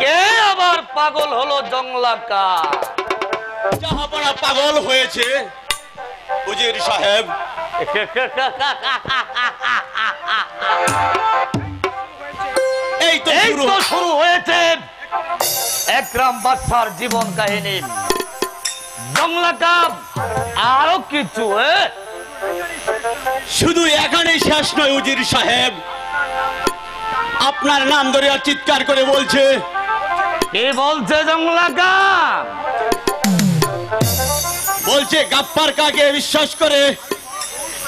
কে আবার পাগল হলো জংলাকা? জাহাপনা পাগল হয়েছে উজির সাহেব। এই তো শুরু হয়েছে একরাম বাদশার জীবন কাহিনী। জংলাকা আরো কিছু শুধু এখানেই শেষ নয় উজির সাহেব, আপনার নাম ধরে চিৎকার করে বলছে। কে বলছে জংলাকা? বলছে গাপ্পার কাকে বিশ্বাস করে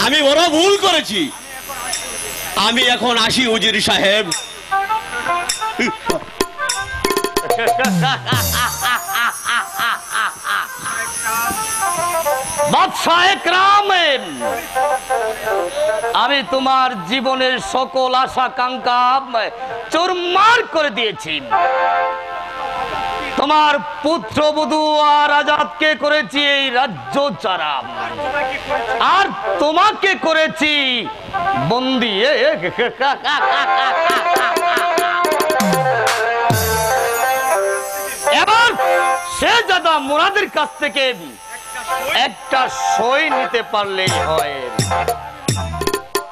আমি বড় ভুল করেছি। আমি এখন আসি উজির সাহেব। বাদশাহ একরাম, আমি তোমার জীবনের সকল আশা আকাঙ্ক্ষা চুরমার করে দিয়েছি। তোমার পুত্রবধূ আর আজাদকে করেছি এই রাজ্য ছাড়া, আর তোমাকে করেছি বন্দী। এবার শেহজাদা মুরাদের কাছ থেকে একটা সই নিতে পারলেই হয়,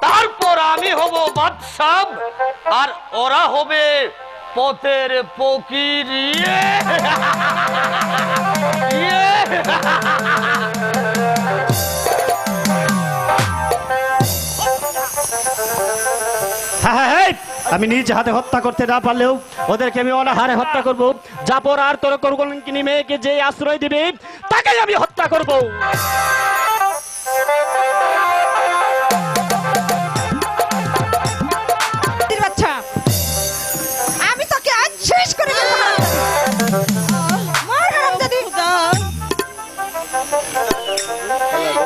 তারপর আমি হব বাদশাহ আর ওরা হবে পথের ফকির। আমি নিজ হাতে হত্যা করতে না পারলেও ওদেরকে আমি অনাহারে হত্যা করব। জাফর আর তোর কলঙ্কিনী মেয়েকে যে আশ্রয় দিবে তাকেই আমি হত্যা করব। আমি তোকে আজ শেষ করে দেব।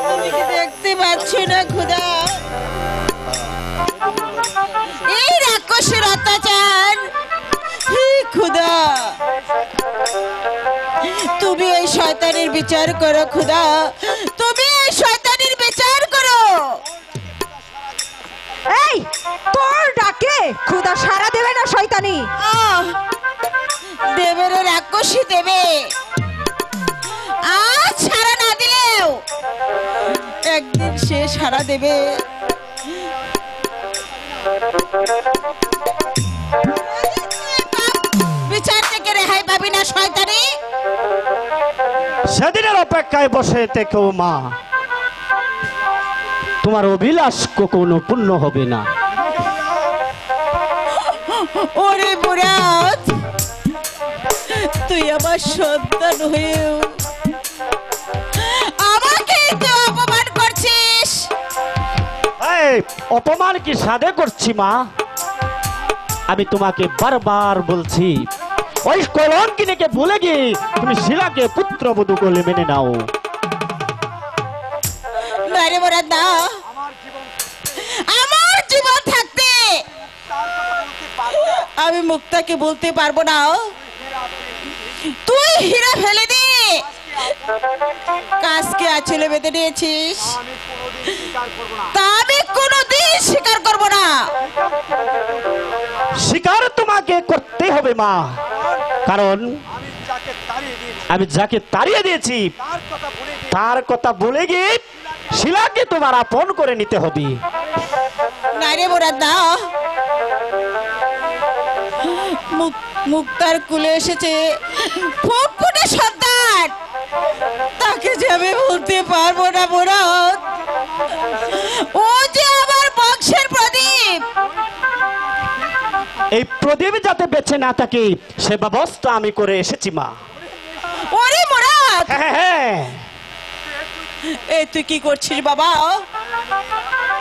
তুমি কি দেখতে পাচ্ছ না খুদা, এই রাক্ষসের অত্যাচার? খুদা, তুমি এই শয়তানের বিচার করো খুদা, তুমি এই শয়তানের বিচার করো। এই তোর ডাকে খুদা সারা দেবে না শয়তানি? দেবে রে রাক্ষসী দেবে। আজ সারা না দিলেও একদিন সে সারা দেবে। বিচার থেকে রেহাই পাবি না শয়তানি। সেদিনের অপেক্ষায় বসে থেকো মা, তোমার অভিলাষ কখনো পূর্ণ হবে না। ওরে মুরাদ, তুই আমার সন্তান হয়েও আমাকে তো অপমান করছিস। অপমান কি সাধে করছি মা? আমি তোমাকে বারবার বলছি ওই কলঙ্কিনীকে ভুলে গিয়ে তুমি শিলাকে পুত্রবধূ বলে মেনে নাও। আরে মুরাদ না, আমার জীবন থাকতে আমি মুক্তাকে বলতে পারবো না তুই হীরা ফেলে দে কাজকে আঁচলে বেঁধে নিয়েছিস, তা আমি কোনোদিন স্বীকার করব না। স্বীকার তোমাকে করতে হবে মা, কারণ আমি যাকে তাড়িয়ে দিয়েছি তার কথা বলে গিয়ে শিলাকে তোমার আপন করে নিতে হবে। না রে মুরাদ না, মুক্তার কুলে এসেছে ফুটফুটে সন্তান, তাকে যে আমি বলতে পারবো না মুরাদ। ও যে আমার বংশের প্রদীপ, এই প্রদীপ যাতে বেঁচে না থাকে সে ব্যবস্থা আমি করে এসেছি মা। ওরে মুরাদ, হ্যাঁ এই তুই কি করছিস বাবা?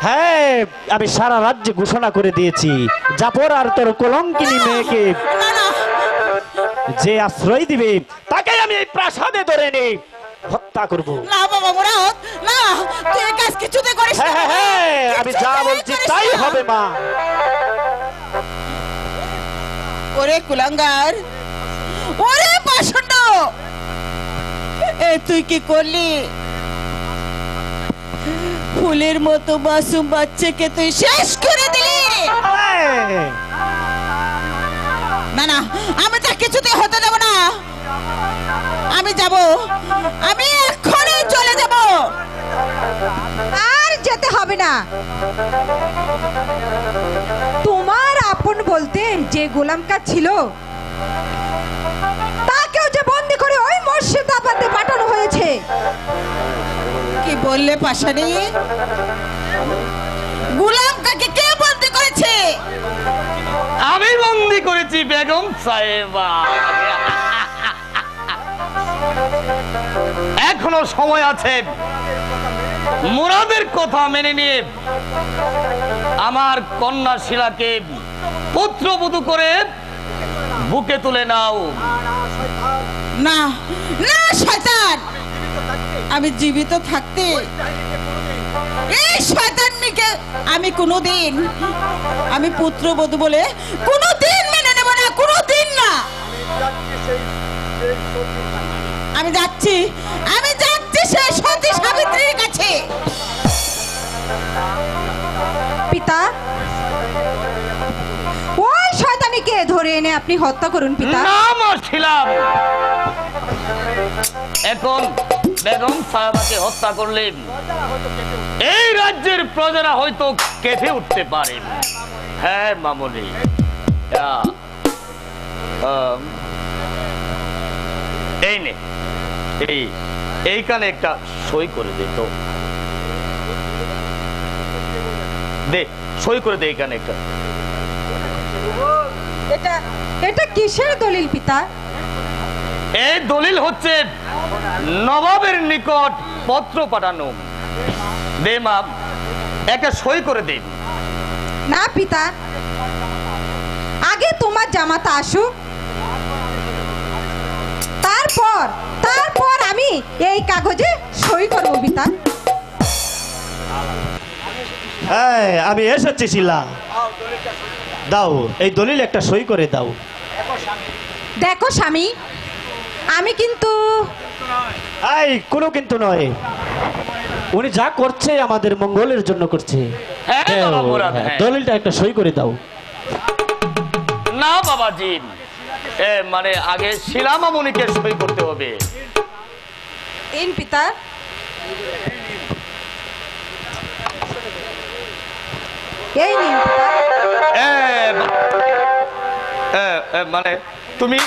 হ্যাঁ, আমি সারা রাজ্যে ঘোষণা করে দিয়েছি জাফর আর তোর কলঙ্কিনী মেয়েকে যে আশ্রয় দিবে তাকে আমি এই প্রাসাদে ধরে নিয়ে হত্যা করব। না বাবা মুরাদ, না, তুই এই কাজ কিছুতে করিস না। হ্যাঁ, আমি যা বলছি তাই হবে মা। ওরে কুলাঙ্গার, ওরে পাষণ্ড, এই তুই কি করলি? ফুলের মতো মাসুম বাচ্চাকে তুই শেষ করে দিলি। না না, আমি তাকে কিছুতে হতে দেব না। আমি যাব, আমি এক্ষুনি চলে যাব। আর যেতে হবে না। তোমার আপন বলতে যে গোলামকা ছিল তাকেও যে বন্দি করে ওই মুর্শিদাবাদে পাঠানো হয়েছে। কি বললে পাশানি? গোলাম কাকে কে বন্দি করেছে? আমি বন্দি করেছি বেগম সাহেবা। এখনো সময় আছে, মুরাদের কথা মেনে নিয়ে আমার কন্যা শিলাকে পুত্রবধূ করে বুকে তুলে নাও। না না শয়তান, আমি জীবিত থাকতে এই শয়তানকে আমি কোনোদিন আমি পুত্রবধূ বলে কোনোদিন মেনে নেব না, কোনোদিন না। আমি যাচ্ছি সেই সতী সাবিত্রীর কাছে। পিতা, ওই শয়তানিকে ধরে এনে আপনি হত্যা করুন পিতা। নাম ছিলাম এখন বেগম সাহেবাকে হত্যা করলে এই রাজ্যের প্রজারা হয়তো কেঁপে উঠতে পারে। হ্যাঁ মামনি, এই নে, এইখানে একটা সই করে দে তো, দে সই করে দে এইখানে একটা। এটা কিসের দলিল পিতা? এই দলিল হচ্ছে নবাবের নিকট পত্র পাঠানো। দে মা, একটা সই করে দে। না পিতা, আগে তোমার জামাতা আসুক, তারপর আমি এই কাগজে সই করব পিতা। আমি এসেছি শিলা, দাও এই দলিল একটা সই করে দাও। দেখো স্বামী, আমি কিন্তু কোনো কিন্তু নয়, উনি যা করছে আমাদের মঙ্গলের জন্য করছে। হ্যাঁ বাবা মুরাদ, হ্যাঁ। দলিলটা একটা সই করে দাও। না বাবাজি, মানে আগে শিলা মামনিকে সই করতে হবে। ইন পিতা। এই নিন পিতা। মানে তুমি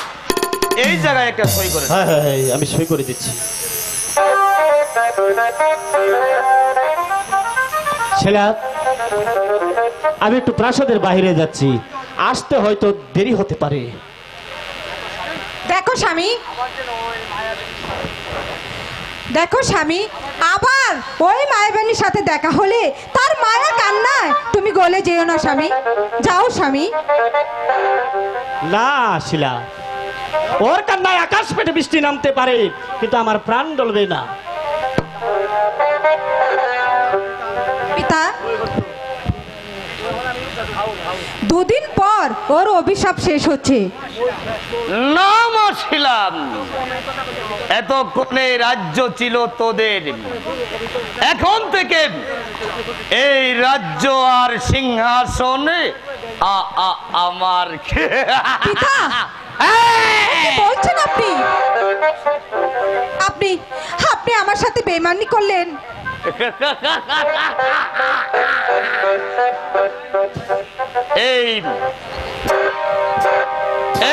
এই জায়গায় একটা সই করে দাও। হ্যাঁ, আমি সই করে দিচ্ছি। ছেলে, আমি একটু প্রাসাদের বাইরে যাচ্ছি, আসতে হয়তো দেরি হতে পারে। দেখো স্বামী, আবার ওই মায়াবানীর সাথে দেখা হলে তার মায়া কান্নায় তুমি গলে যেও না স্বামী। যাও স্বামী। না শিলা, ওর কান্নায় আকাশ পেটে বৃষ্টি নামতে পারে, কিন্তু আমার প্রাণ ডলবে না। পিতা, দুদিন পর ওর অভিশাপ শেষ হচ্ছে। নাম ছিলাম এতক্ষণে রাজ্য ছিল তোদের, এখন থেকে এই রাজ্য আর সিংহাসন আমার। পিতা, কি বলছেন আপনি? আপনি আপনি আমার সাথে বেইমানি করলেন। এই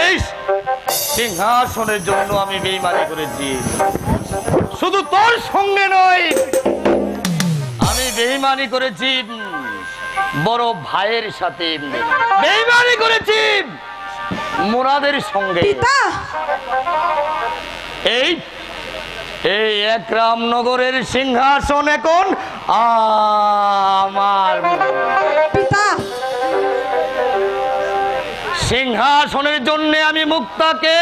এই সিংহাসনের জন্য আমি বেইমানি করেছি, শুধু তোর সঙ্গে নয়, আমি বেইমানি করেছি বড় ভাইয়ের সাথে, বেইমানি করেছি মুরাদের সঙ্গে। পিতা, এই এই একরামনগরের সিংহাসন এখন আমার। পিতা, সিংহাসনের জন্য আমি মুক্তাকে,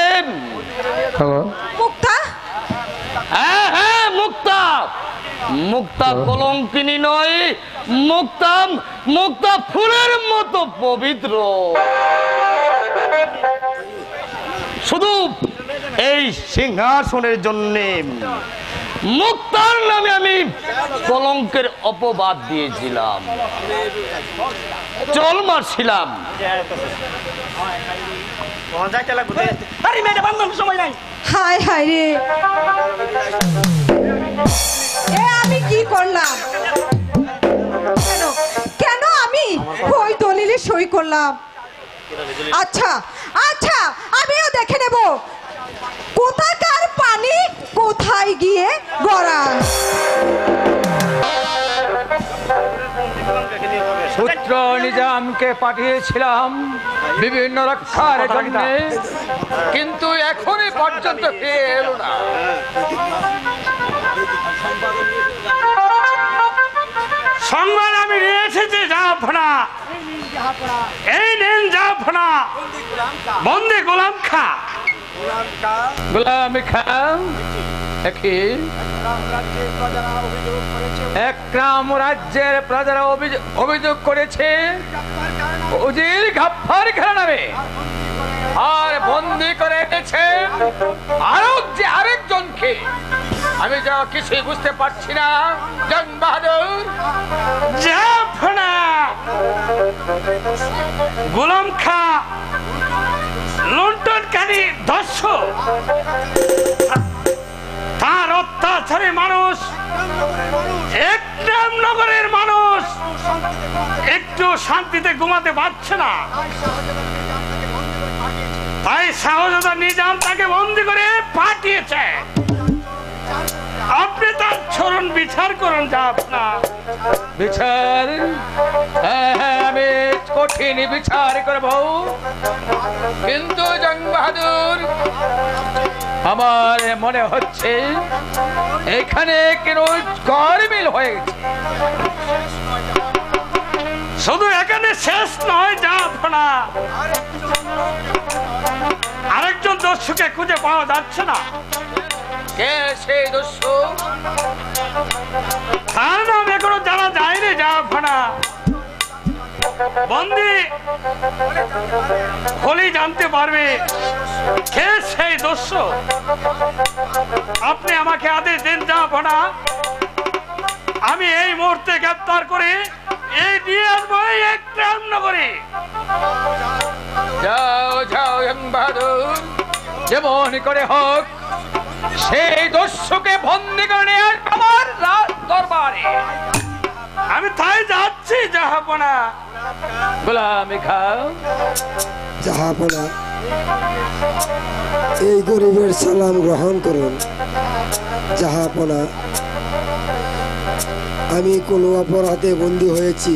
মুক্তা, হ্যাঁ হ্যাঁ মুক্তা, মুক্তা কলঙ্কিনী নয়, মুক্তা মুক্তা ফুলের মতো পবিত্র। শুধু এই সিংহাসনের জন্য মুক্তার নামে আমি কলঙ্কের অপবাদ দিয়েছিলাম, চল মারছিলাম। যাইতে লাগবে আরে মেয়েটা বান্ধব সময় নাই হায় হায় রে, এ আমি কি করলাম? কেন কেন আমি ওই দলিলে সই করলাম? আচ্ছা আচ্ছা, আমিও দেখে নেব কোথাকার পানি কোথায় গিয়ে গড়ায়। পুত্র নিজামকে পাঠিয়েছিলাম বিভিন্ন রক্ষার জন্য, কিন্তু এখনই পর্যন্ত ফিরে এলো না। সংবাদ আমি নিয়ে এসেছি জাহাপনা। এই নেন জাহাপনা, বন্দে গোলাম খা। গোলাম খান দেখি, একরাম রাজ্যের প্রজারা অভিযোগ করেছে উজির গাফফার খান নামে, আর বন্দি করে এনেছে আরেকজনকে। আমি যা কিছুই বুঝতে পারছি না জং বাহাদুর। জাহাপনা, গোলাম খা লুণ্ঠনকারী দর্শক, তার অত্যাচারে মানুষ, একরাম নগরের মানুষ একটু শান্তিতে ঘুমাতে পারছে না। তাই শাহজাদা নিজাম তাকে বন্দি করে পাঠিয়েছে। আপনি তার চরণ বিচার করুন। যা আপনার বিচার, হ্যাঁ আমি কঠিন বিচার করব, কিন্তু জং বাহাদুর আমার মনে হচ্ছে এখানে কেন গরমিল হয়ে গেছে। শুধু এখানে শেষ নয়, যা আপনার আরেকজন দস্যুকে খুঁজে পাওয়া যাচ্ছে না। কে সেই দস্যু? তার নাম এখনো জানা যায়নি। যা আপনার বন্দি হলেই জানতে পারবে কে সেই দস্যু। আপনি আমাকে আদেশ দিন। যা আপনার আমি এই মুহূর্তে গ্রেপ্তার করে এই নিয়ে আসবো একরাম নগরে। যাও যাও জং বাহাদুর, যেমন করে হোক সেই দস্যুকে বন্দি করে নিয়ে আসবে আমার দরবারে। আমি তাই যাচ্ছি। জাহাপনা গোলাম খান, জাহাপনা, এই গরিবের সালাম গ্রহণ করুন। জাহাপনা, আমি কোনো অপরাধে বন্দী হয়েছি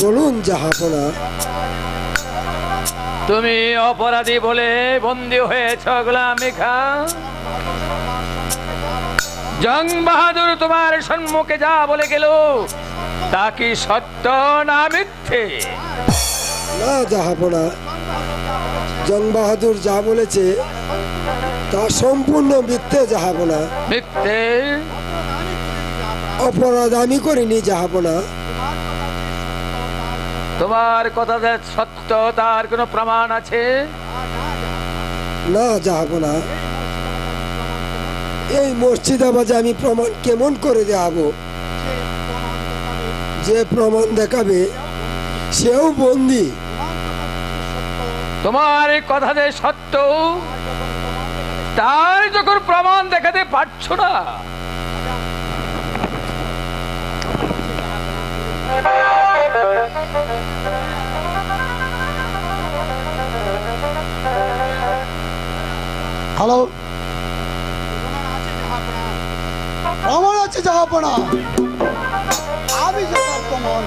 বলুন জাহাপনা। তুমি অপরাধী বলে বন্দী হয়েছ গোলাম খান? জং বাহাদুর তোমার সম্মুখে যা বলে গেল তা কি সত্য না মিথ্যে? না জাহাপনা, জং বাহাদুর যা বলেছে তা সম্পূর্ণ মিথ্যে জাহাপনা। মিথ্যে? অপরাধ আমি করিনি জাহাপনা। তোমার কথা যে সত্য তার কোনো প্রমাণ আছে? না জাহাপনা, এই মুর্শিদাবাদে আমি প্রমাণ কেমন করে দেখাবো? যে প্রমাণ দেখাবে সেও বন্দী। তোমার কথা যে সত্য তার যখন প্রমাণ দেখাতে পারছো না, হ্যালো, প্রমাণ আছে জাহাপনা। আমি প্রমাণ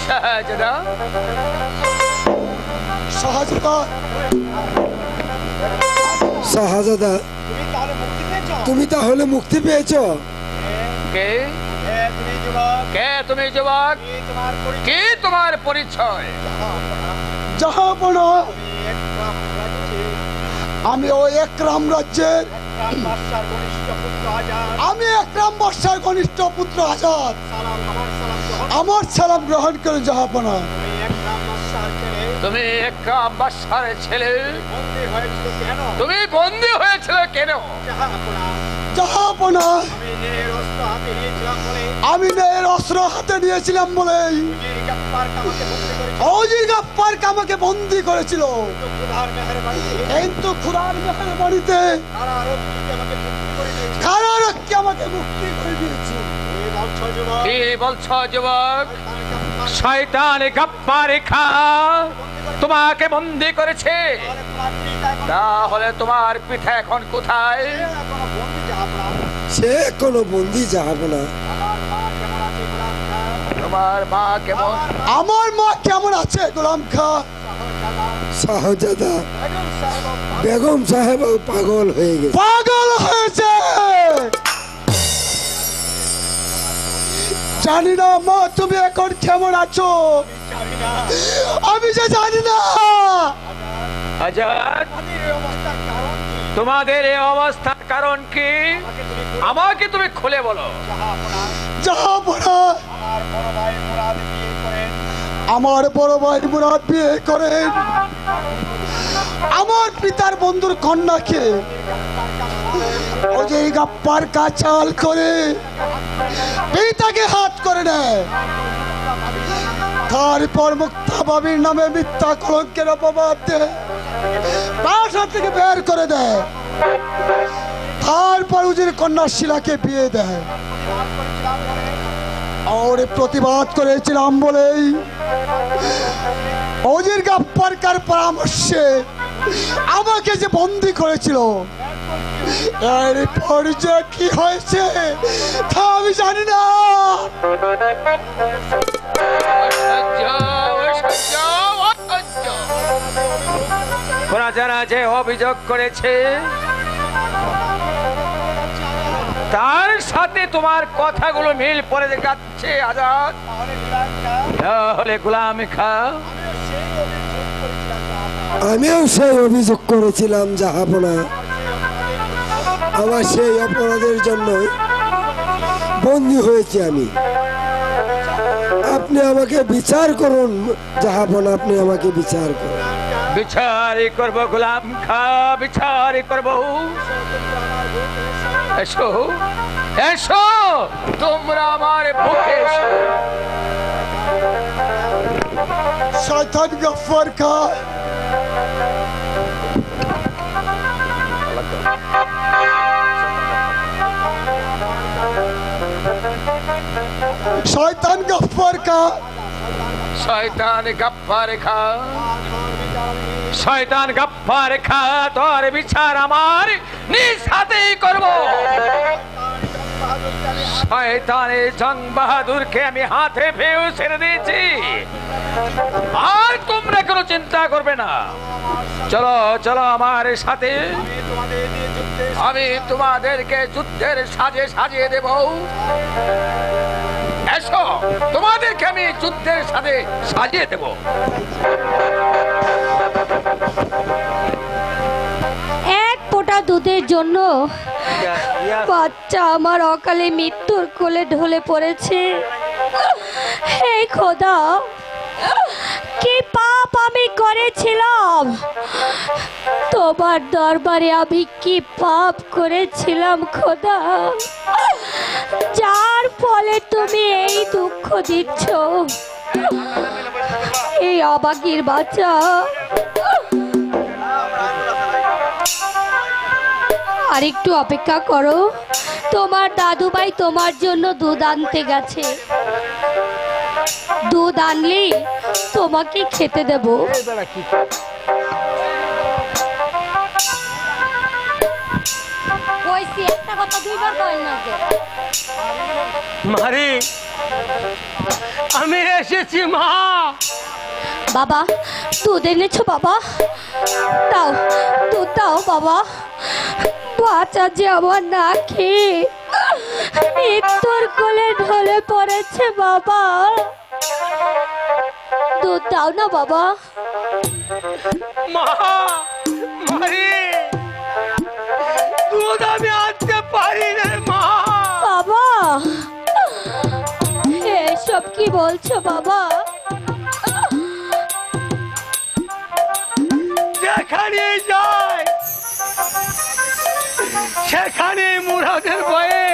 শাহজাদা শাহজাদা, তুমি তাহলে মুক্তি পেয়েছো? কে কে তুমি যুবক? কি তোমার পরিচয়? জাহাপনা, আমি ওই একরাম রাজ্যের, আমি একরাম বর্ষার ঘনিষ্ঠ পুত্র আজাদ। আমার সালাম গ্রহণ করে জাহাপনা। তুমি একরাম বাদশার ছেলে, তুমি বন্দী হয়েছিল কেন? জাহাপনা, আমি ন্যায়ের অস্ত্র হাতে নিয়েছিলাম বলেই অজির গাফফার আমাকে বন্দি করেছিল, কিন্তু খুদার মেহেরবানিতে কারারক্ষী আমাকে মুক্তি করে দিয়েছে। কি বলছো যুবক? শয়তান গাফফার খা তোমাকে বন্দি করেছে? তাহলে তোমার পিঠে এখন কোথায়? সে কোনো বন্দি যাব না। তোমার মা কেমন? আমার মা কেমন আছে গোলাম খা? শাহজাদা বেগম সাহেব পাগল হয়ে গেছে। পাগল হয়েছে? জানি না মা তুমি এখন কেমন আছো, আমি যে জানি না। আজাদ, তোমাদের এই অবস্থার কারণ কি আমাকে তুমি খুলে বলো। জাহাপনা, আমার বড় ভাই মুরাদ বিয়ে করেন আমার পিতার বন্ধুর কন্যাকে অজয় গাফফার কাচাল করে পিতাকে হাত করে নেয়। তারপর মুক্তাবাবির নামে মিথ্যা কলঙ্কের অপবাদ দেয়, বাসা থেকে বের করে দেয়। তারপর উজির কন্যা শিলাকে বিয়ে দেয়। আর প্রতিবাদ করেছিলাম বলেই অজির গাফফার কার পরামর্শে আমাকে যে বন্দি করেছিল, এরপর যে কি হয়েছে তা আমি জানি না। যারা যে অভিযোগ করেছে তার সাথে তোমার কথাগুলো মিল পড়ে যাচ্ছে আজাদ। তাহলে গোলাম খা আমিও সেই অভিযোগ করেছিলাম জাহাপনা। আমার সেই অপরাধের জন্য বন্দী হয়েছি আমি। আপনি আমাকে বিচার করুন জাহাপনা, আপনি আমাকে বিচার করুন। বিচারই করবো গোলাম খা, বিচারই করবো। এসো এসো, তোমরা আমার বুকে এসো। শয়তান গাফফার খা, শয়তান গাফফার খা, শয়তান গাফফার খা, শয়তান গাফফার খা, তোর বিচার আমার নিজ হাতেই করবো। শয়তানে জং বাহাদুরকে আমি হাতে পেয়েও ছেড়ে দিয়েছি, আর তোমরা কোনো চিন্তা করবে না। চলো চলো আমার সাথে, আমি তোমাদেরকে যুদ্ধের সাজে সাজিয়ে দেব। এসো, তোমাদেরকে আমি যুদ্ধের সাথে সাজিয়ে দেব। এক ফোঁটা দুধের জন্য বাচ্চা আমার অকালে মৃত্যুর কোলে ঢলে পড়েছে। হে খোদা, কি পাপ আমি করেছিলাম, তোমার দরবারে আমি কি পাপ করেছিলাম খোদা, যার ফলে তুমি এই দুঃখ দিচ্ছ। এই অবাগীর বাচ্চা আর একটু অপেক্ষা করো, তোমার দাদু ভাই তোমার জন্য দুধ আনতে গেছে। দুধ আনলেই তোমাকে খেতে দেব। একটা কথা দুইবার কয় না। মারি, আমি এসেছি মা। বাবা দুধ এনেছো বাবা? দাও দুধ দাও বাবা। বাচ্চা যে আমার না খেয়ে মৃত্যুর কোলে ঢলে পড়েছে বাবা, দুধ দাও না বাবা। মা, মারি, দুধ আমি আনতে পারি না মা। বাবা এসব কি বলছো বাবা? যেখানে যায় সেখানে মুরাদের ভয়ে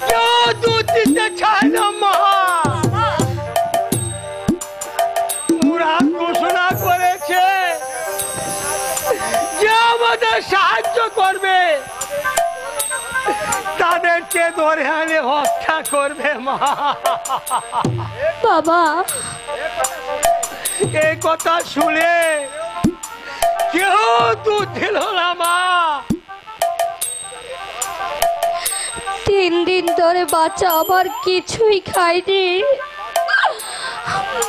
কেউ দুধ দিতে চায় না মা। আমাদেরকে ধরে আনে হত্যা করবে মা। বাবা এই কথা শুনে কেউ দুধ দিল না মা। 3 দিন ধরে বাচ্চা আমার কিছুই খায়নি,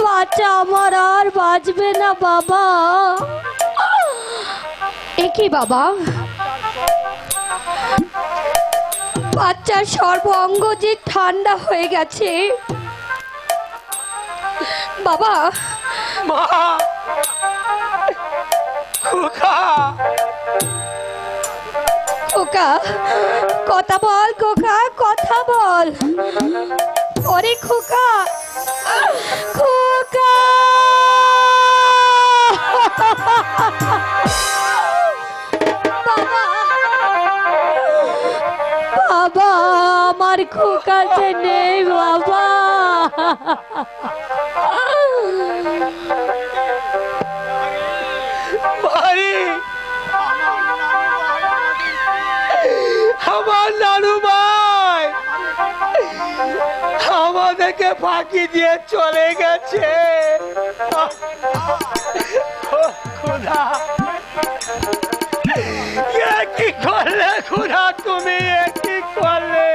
বাচ্চা আমার আর বাঁচবে না বাবা। একই বাবা, বাচ্চার সর্বাঙ্গ যে ঠান্ডা হয়ে গেছে বাবা। মা খোকা, খোকা কথা বল, খোকা কথা বল। ওরে খোকা, খোকা বাবা, বাবা আমার খোকা যে নেই বাবা। বাড়ি আমার নানু ভাই আমাদেরকে ফাঁকি দিয়ে চলে গেছে। খুদা কি করলে খুদা, তুমি কি করলে?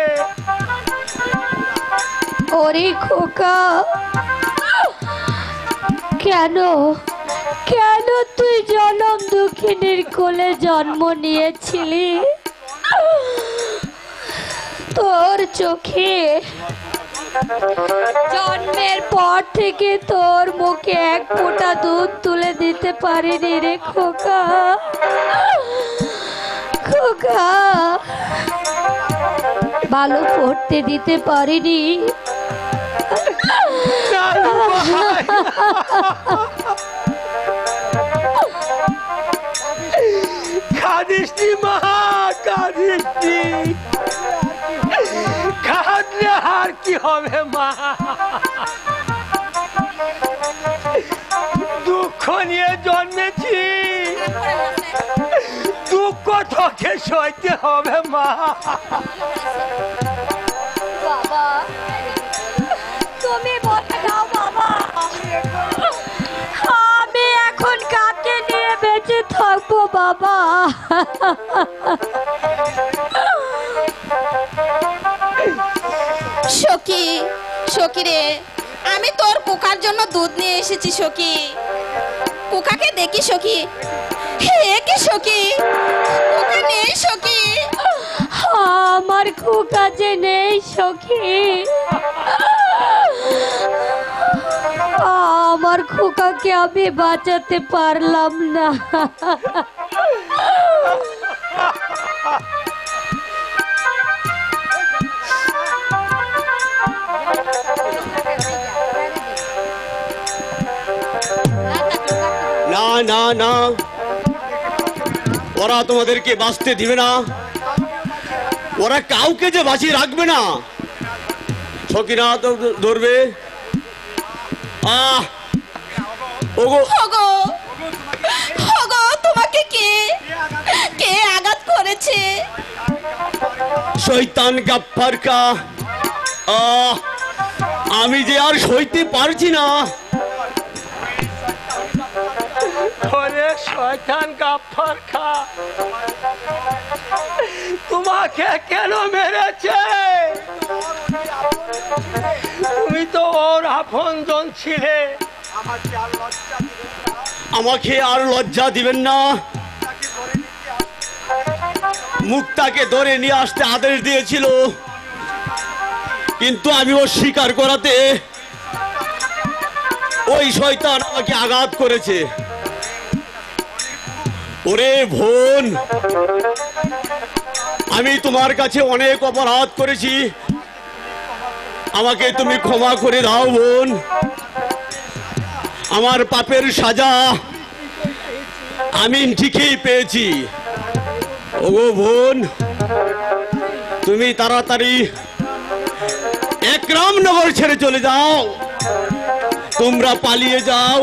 ওরে খোকা, কেন কেন তুই জনম দুঃখিনীর কোলে জন্ম নিয়েছিলি? তোর চোখে জন্মের পর থেকে তোর মুখে এক ফোঁটা দুধ তুলে দিতে পারিনি রে খোকা। খোকা ভালো পড়তে দিতে পারিনি। কাঁদিসনি মা, কাঁদিসনি, কাঁদলে আর কি হবে মা? দুঃখ নিয়ে জন্মেছি, দুঃখ তোকে সইতে হবে মা। বাবা তুমি বলে দাও বাবা, আমি এখন কাকে নিয়ে বেঁচে থাকবো বাবা? সখী, সখী রে, আমি তোর কোকার জন্য দুধ নিয়ে এসেছি সখী। কোকাকে দেখি সখী। হে কি সখী, কোকা নেই সখী। আমার খোকা যে নেই সখী, আমার খোকাকে আমি বাঁচাতে পারলাম না। না না না, ওরা তোমাদেরকে বাঁচতে দিবে না, ওরা কাউকে যে বাঁচিয়ে রাখবে না। সকিনা তো ধরবে। ওগো ওগো, ওগো তোমাকে কে কে আঘাত করেছে? শয়তান গাফফার কা। আমি যে আর সইতে পারছি না। ওরে শয়তান গাফফার খা, তোমাকে কেন মেরেছে? তুমি তো ওর আপনজন ছিলে। আমাকে আর লজ্জা দিবেন না। মুক্তাকে ধরে নিয়ে আসতে আদেশ দিয়েছিল, কিন্তু আমি অস্বীকার করাতে ওই শয়তান আমাকে আঘাত করেছে। ওরে বোন, আমি তোমার কাছে অনেক অপরাধ করেছি, আমাকে তুমি ক্ষমা করে দাও বোন। আমার পাপের সাজা আমি ঠিকই পেয়েছি। ওগো বোন, তুমি তাড়াতাড়ি একরামনগর ছেড়ে চলে যাও, তোমরা পালিয়ে যাও,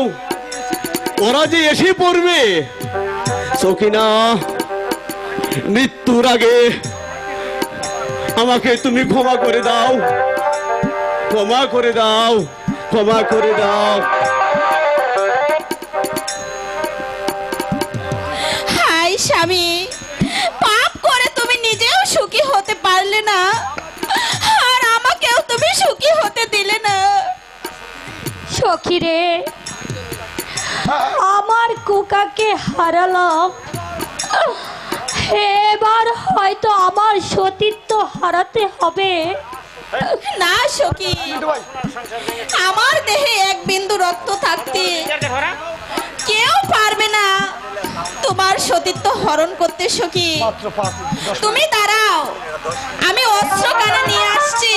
ওরা যে এসে পড়বে। সকিনা, মৃত্যুর আগে আমাকে তুমি ক্ষমা করে দাও, ক্ষমা করে দাও, ক্ষমা করে দাও। হাই স্বামী, পাপ করে তুমি নিজেও সুখী হতে পারলে না, আর আমাকেও তুমি সুখী হতে দিলে না। সখী রে, আমার কুকাকে হারালাম, এবার হয়তো আমার সতীত্ব হারাতে হবে। না সখী, আমার দেহে এক বিন্দু রক্ত থাকতে কেউ পারবে না তোমার সতীত্ব হরণ করতে। সখী তুমি দাঁড়াও, আমি অস্ত্র কানে নিয়ে আসছি।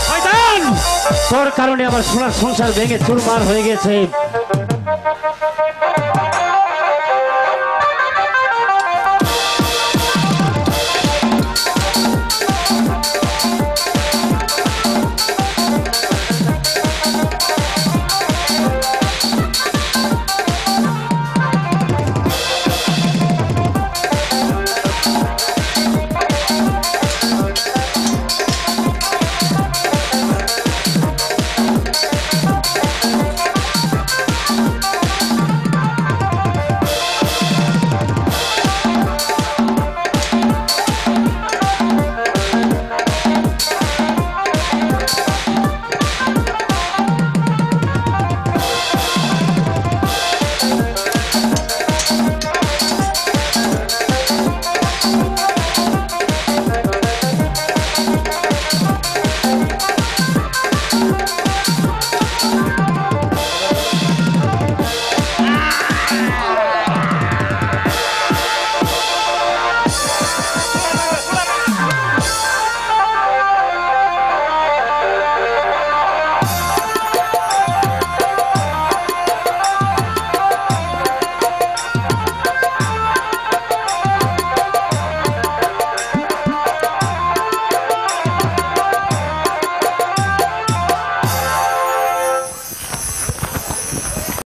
শয়তান, তোর কারণে আমার সোনার সংসার ভেঙে চুরমার হয়ে গেছে।